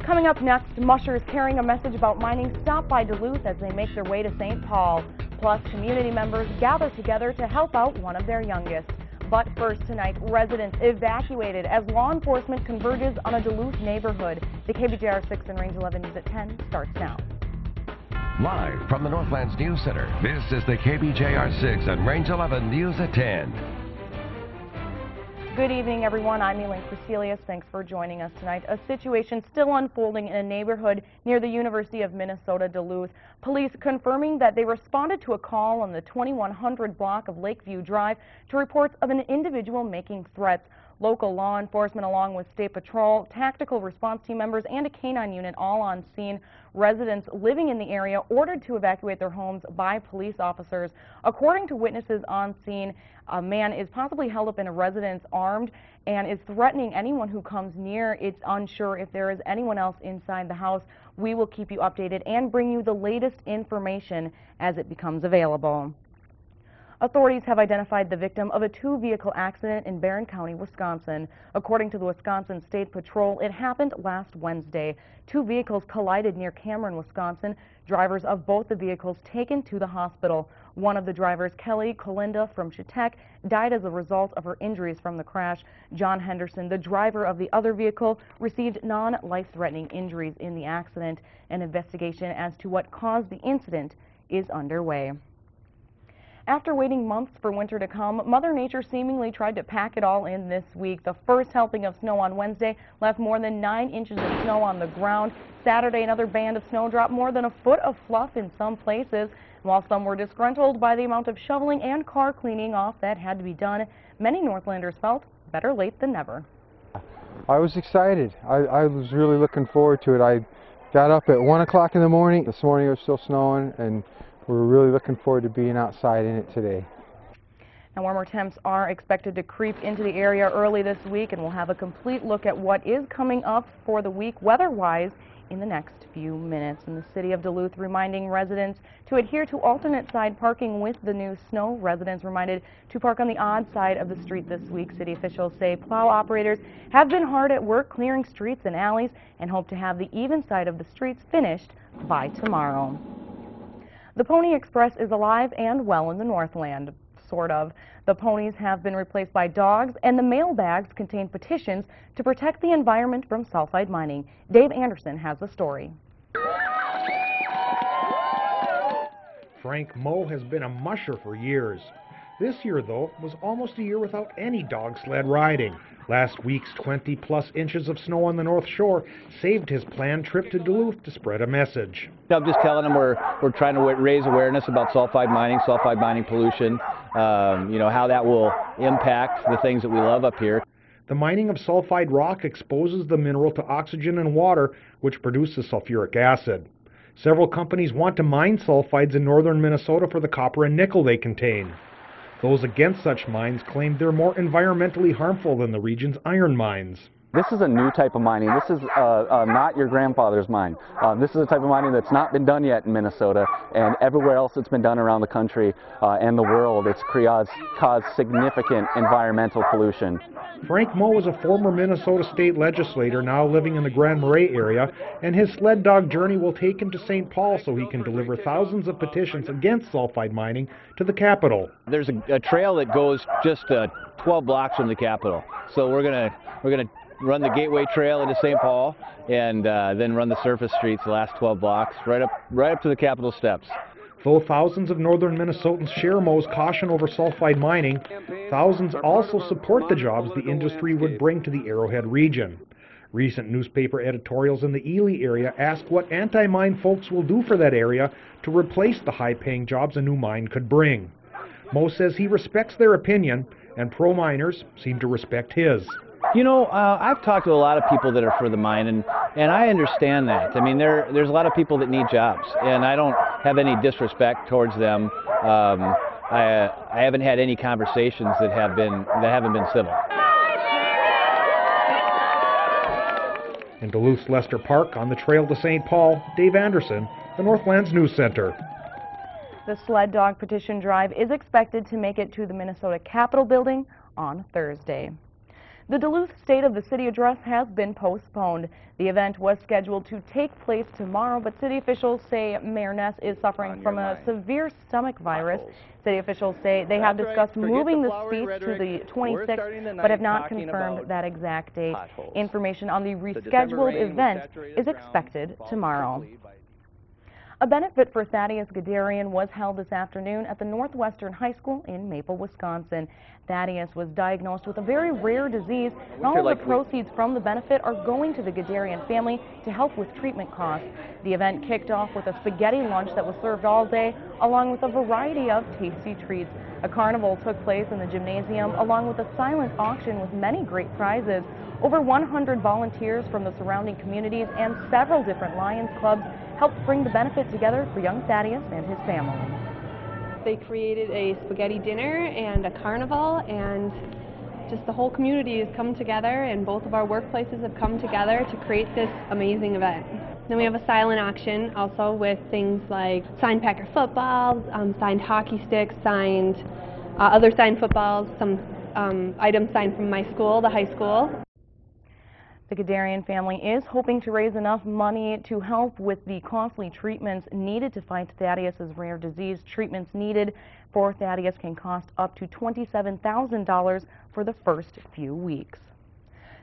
Coming up next, mushers carrying a message about mining stop by Duluth as they make their way to St. Paul. Plus, community members gather together to help out one of their youngest. But first tonight, residents evacuated as law enforcement converges on a Duluth neighborhood. The KBJR 6 and Range 11 News at 10 starts now. Live from the Northlands News Center, this is the KBJR 6 and Range 11 News at 10. Good evening, everyone. I'm Elayne Crecelius. Thanks for joining us tonight. A situation still unfolding in a neighborhood near the University of Minnesota Duluth. Police confirming that they responded to a call on the 2100 block of Lakeview Drive to reports of an individual making threats. Local law enforcement, along with State Patrol, tactical response team members, and a canine unit all on scene. Residents living in the area ordered to evacuate their homes by police officers. According to witnesses on scene, a man is possibly held up in a residence armed and is threatening anyone who comes near. It's unsure if there is anyone else inside the house. We will keep you updated and bring you the latest information as it becomes available. Authorities have identified the victim of a two-vehicle accident in Barron County, Wisconsin. According to the Wisconsin State Patrol, it happened last Wednesday. Two vehicles collided near Cameron, Wisconsin. Drivers of both the vehicles taken to the hospital. One of the drivers, Kelly Colinda from Chautauqua, died as a result of her injuries from the crash. John Henderson, the driver of the other vehicle, received non-life-threatening injuries in the accident. An investigation as to what caused the incident is underway. After waiting months for winter to come, Mother Nature seemingly tried to pack it all in this week. The first helping of snow on Wednesday left more than 9 inches of snow on the ground. Saturday, another band of snow dropped more than a foot of fluff in some places. While some were disgruntled by the amount of shoveling and car cleaning off that had to be done, many Northlanders felt better late than never. I was excited. I was really looking forward to it. I got up at 1 o'clock in the morning. This morning it was still snowing, and we're really looking forward to being outside in it today. Now, warmer temps are expected to creep into the area early this week, and we'll have a complete look at what is coming up for the week weather-wise in the next few minutes. In the city of Duluth, reminding residents to adhere to alternate side parking with the new snow. Residents reminded to park on the odd side of the street this week. City officials say plow operators have been hard at work clearing streets and alleys and hope to have the even side of the streets finished by tomorrow. The Pony Express is alive and well in the Northland, sort of. The ponies have been replaced by dogs, and the mail bags contain petitions to protect the environment from sulfide mining. Dave Anderson has the story. Frank Moe has been a musher for years. This year, though, was almost a year without any dog sled riding. Last week's 20-plus inches of snow on the North Shore saved his planned trip to Duluth to spread a message. I'm just telling them we're trying to raise awareness about sulfide mining pollution, how that will impact the things that we love up here. The mining of sulfide rock exposes the mineral to oxygen and water, which produces sulfuric acid. Several companies want to mine sulfides in northern Minnesota for the copper and nickel they contain. Those against such mines claim they're more environmentally harmful than the region's iron mines. This is a new type of mining. This is not your grandfather's mine. This is a type of mining that's not been done yet in Minnesota, and everywhere else it's been done around the country and the world. It's caused significant environmental pollution. Frank Moe is a former Minnesota state legislator now living in the Grand Marais area, and his sled dog journey will take him to St. Paul so he can deliver thousands of petitions against sulfide mining to the Capitol. There's a trail that goes just 12 blocks from the Capitol, so we're gonna run the Gateway Trail into St. Paul, and then run the surface streets the last 12 blocks right up to the Capitol steps. Though thousands of northern Minnesotans share Moe's caution over sulfide mining, thousands also support the jobs the industry would bring to the Arrowhead region. Recent newspaper editorials in the Ely area ask what anti-mine folks will do for that area to replace the high-paying jobs a new mine could bring. Moe says he respects their opinion, and pro-miners seem to respect his. I've talked to a lot of people that are for the mine, and I understand that. I mean, there's a lot of people that need jobs, and I don't have any disrespect towards them. I haven't had any conversations that haven't been civil. In Duluth's Lester Park, on the trail to St. Paul, Dave Anderson, the Northlands News Center. The sled dog petition drive is expected to make it to the Minnesota Capitol building on Thursday. The Duluth State of the City address has been postponed. The event was scheduled to take place tomorrow, but city officials say Mayor Ness is suffering from a severe stomach virus. City officials say they have discussed moving the speech to the 26th, but have not confirmed that exact date. Information on the rescheduled event is expected tomorrow. A benefit for Thaddeus Gadarian was held this afternoon at the Northwestern High School in Maple, Wisconsin. Thaddeus was diagnosed with a very rare disease, and all of the proceeds from the benefit are going to the Gadarian family to help with treatment costs. The event kicked off with a spaghetti lunch that was served all day, along with a variety of tasty treats. A carnival took place in the gymnasium, along with a silent auction with many great prizes. Over 100 volunteers from the surrounding communities and several different Lions clubs helped bring the benefit together for young Thaddeus and his family. They created a spaghetti dinner and a carnival, and just the whole community has come together, and both of our workplaces have come together to create this amazing event. Then we have a silent auction also with things like signed Packer footballs, signed hockey sticks, signed other signed footballs, some items signed from my school, the high school. The Gadarian family is hoping to raise enough money to help with the costly treatments needed to fight Thaddeus's rare disease. Treatments needed for Thaddeus can cost up to $27,000 for the first few weeks.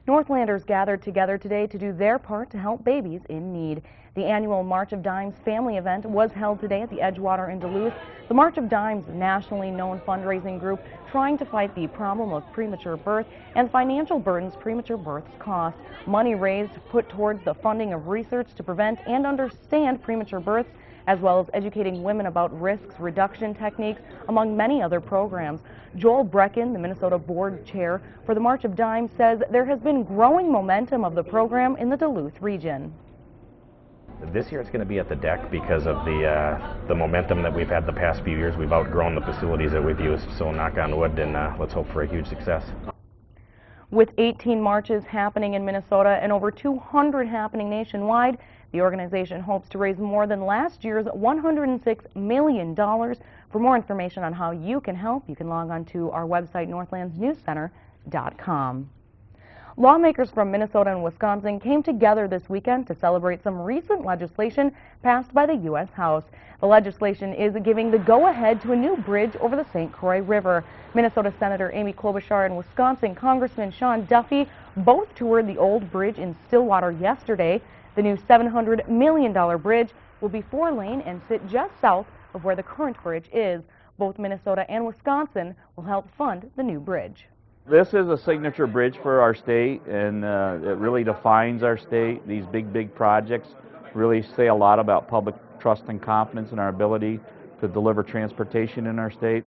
Northlanders gathered together today to do their part to help babies in need. The annual March of Dimes family event was held today at the Edgewater in Duluth. The March of Dimes, a nationally known fundraising group trying to fight the problem of premature birth and financial burdens premature births cost. Money raised put towards the funding of research to prevent and understand premature births, as well as educating women about risks reduction techniques, among many other programs. Joel Brecken, the Minnesota board chair for the March of Dimes, says there has been growing momentum of the program in the Duluth region. This year it's going to be at the deck because of the momentum that we've had the past few years. We've outgrown the facilities that we've used, so knock on wood, and let's hope for a huge success. With 18 marches happening in Minnesota and over 200 happening nationwide, the organization hopes to raise more than last year's $106 million. For more information on how you can help, you can log on to our website, northlandsnewscenter.com. Lawmakers from Minnesota and Wisconsin came together this weekend to celebrate some recent legislation passed by the U.S. House. The legislation is giving the go-ahead to a new bridge over the St. Croix River. Minnesota Senator Amy Klobuchar and Wisconsin Congressman Sean Duffy both toured the old bridge in Stillwater yesterday. The new $700 million bridge will be 4-lane and sit just south of where the current bridge is. Both Minnesota and Wisconsin will help fund the new bridge. This is a signature bridge for our state, and it really defines our state. These big projects really say a lot about public trust and confidence in our ability to deliver transportation in our state.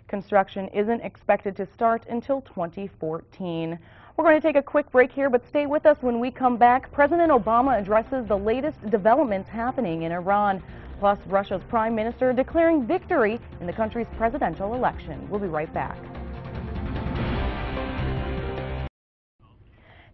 Construction isn't expected to start until 2014. We're going to take a quick break here, but stay with us. When we come back, President Obama addresses the latest developments happening in Iran, plus Russia's prime minister declaring victory in the country's presidential election. We'll be right back.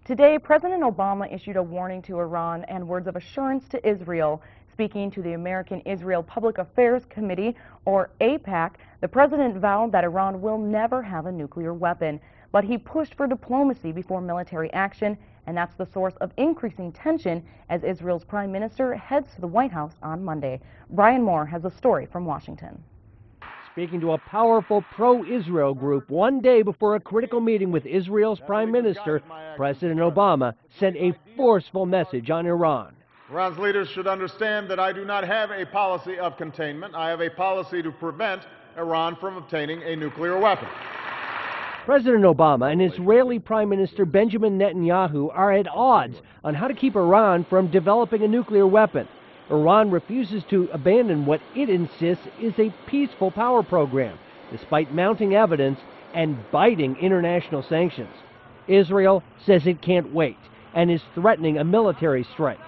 Today, President Obama issued a warning to Iran and words of assurance to Israel. Speaking to the American-Israel Public Affairs Committee, or AIPAC, the president vowed that Iran will never have a nuclear weapon. But he pushed for diplomacy before military action, and that's the source of increasing tension as Israel's prime minister heads to the White House on Monday. Brian Moore has a story from Washington. Speaking to a powerful pro-Israel group one day before a critical meeting with Israel's prime minister, President Obama sent a forceful message on Iran. Iran's leaders should understand that I do not have a policy of containment. I have a policy to prevent Iran from obtaining a nuclear weapon. President Obama and Israeli Prime Minister Benjamin Netanyahu are at odds on how to keep Iran from developing a nuclear weapon. Iran refuses to abandon what it insists is a peaceful power program, despite mounting evidence and biting international sanctions. Israel says it can't wait and is threatening a military strike.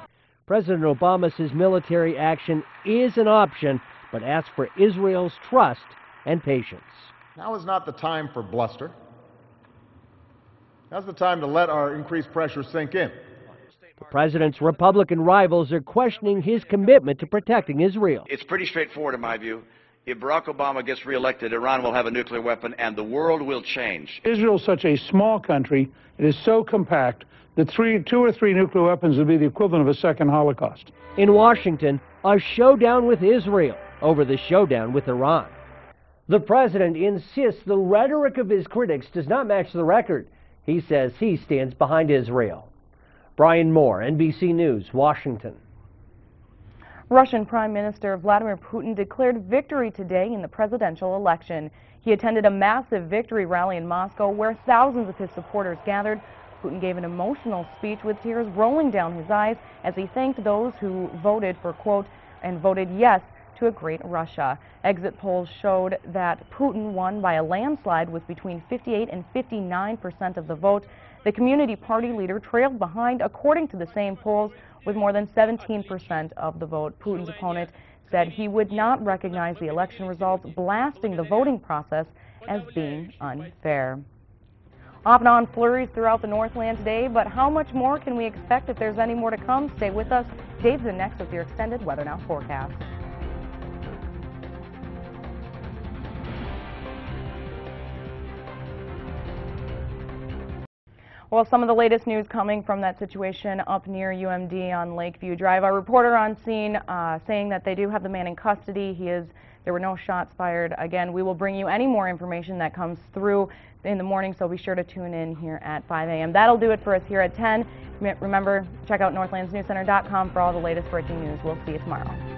President Obama says military action is an option, but asks for Israel's trust and patience. Now is not the time for bluster. Now's the time to let our increased pressure sink in. The president's Republican rivals are questioning his commitment to protecting Israel. It's pretty straightforward in my view. if Barack Obama gets reelected, Iran will have a nuclear weapon and the world will change. Israel is such a small country, it is so compact, that 2 or 3 nuclear weapons would be the equivalent of a second Holocaust. In Washington, a showdown with Israel over the showdown with Iran. The president insists the rhetoric of his critics does not match the record. He says he stands behind Israel. Brian Moore, NBC News, Washington. Russian Prime Minister Vladimir Putin declared victory today in the presidential election. He attended a massive victory rally in Moscow where thousands of his supporters gathered. Putin gave an emotional speech with tears rolling down his eyes as he thanked those who voted for, quote, and voted yes to a great Russia. Exit polls showed that Putin won by a landslide with between 58 and 59% of the vote. The Community Party leader trailed behind, according to the same polls, with more than 17% of the vote. Putin's opponent said he would not recognize the election results, blasting the voting process as being unfair. Off and on flurries throughout the Northland today, but how much more can we expect if there's any more to come? Stay with us. Dave's in next with your extended Weather Now forecast. Well, some of the latest news coming from that situation up near UMD on Lakeview Drive. Our reporter on scene saying that they do have the man in custody. There were no shots fired. Again, we will bring you any more information that comes through in the morning, so be sure to tune in here at 5 a.m. That'll do it for us here at 10. Remember, check out northlandsnewscenter.com for all the latest breaking news. We'll see you tomorrow.